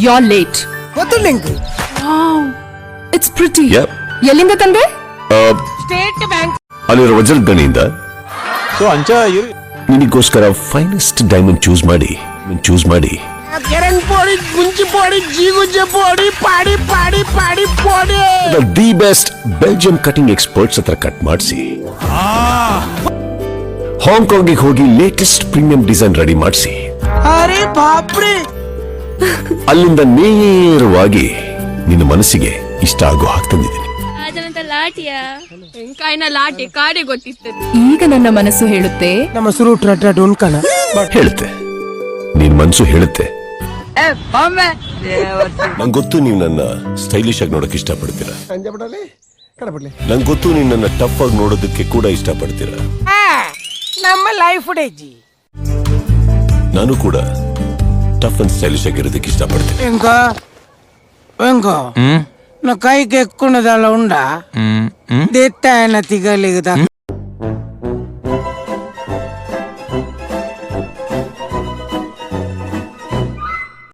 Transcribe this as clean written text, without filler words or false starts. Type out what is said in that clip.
You're late. ಗೊತ್ತು link Wow, it's pretty. Yep. ಎಲ್ಲಿಂದ ತಂದೆ? ಸ್ಟೇಟ್ ಬ್ಯಾಂಕ್ ಅಲ್ಲಿರೋ ವಜ್ರದ ಗಣಿಯಿಂದ ಸೊ ಅಂಚ ನಿನಗೋಸ್ಕರ ಫೈನೆಸ್ಟ್ ಡೈಮಂಡ್ ಚೂಸ್ ಮಾಡಿ ಕೆರೆನ್ ಪೋಡಿ ಗುಂಜಿ ಪೋಡಿ ಜೀಗುಜ್ಜೆ ಪೋಡಿ ಪಾಡಿ ಪಾಡಿ ಪಾಡಿ ಪೋಡಿ the best Belgium cutting experts ಹತ್ರ ಕಟ್ ಮಾಡಿಸಿ ಹಾಂಗ್ಕಾಂಗಿಗೆ ಹೋಗಿ ಲೇಟೆಸ್ಟ್ ಪ್ರೀಮಿಯಂ ಡಿಸೈನ್ ರೆಡಿ ಮಾಡಿಸಿ ಅರೆ ಬಾಪ್ರೆ ಅಲ್ಲಿಂದ ನೇರವಾಗಿ ನಿನ್ನ ಮನಸ್ಸಿಗೆ ಇಷ್ಟ ಆಗೋ ಹಾಕ್ತಂದಿದ್ದೀನಿ. ಲಾಟಿಯಾ ಎಂಕಾಯಿನ ಲಾಟಿ ಕಾಡೆ ಗೊತ್ತಿರ್ತದೆ. ಈಗ ನನ್ನ ಮನಸ್ಸು ಹೇಳುತ್ತೆ ನಮ್ಮ ಸುರು ಟ್ರಟ್ ಉನ್ಕನ ಹೇಳುತ್ತೆ, ನಿನ್ ಮನ್ಸು ಹೇಳುತ್ತೆ. ನಂಗೆ ಗೊತ್ತು ನೀವು ನನ್ನ ಸ್ಟೈಲಿಶ್ ಆಗಿ ನೋಡಕ್ ಇಷ್ಟಪಡ್ತೀರಾ. ನಂಗೆ ಗೊತ್ತು ನೀವು ನನ್ನ ಟಫ್ ಆಗಿ ನೋಡೋದಕ್ಕೆ ಕೂಡ ಇಷ್ಟಪಡ್ತೀರಾ. ನಮ್ಮ ಲೈಫ್ ಡೇಜಿ ನಾನು ಕೂಡ ಟಫ್ ಅಂಡ್ ಸ್ಟೈಲಿಶ್ ಆಗಿರೋದಕ್ಕೆ ಇಷ್ಟಪಡ್ತೀನಿ. వెంకో నా కైకి ఎక్కున్నదాల ఉండా దేత్తాయన తిగలిగదా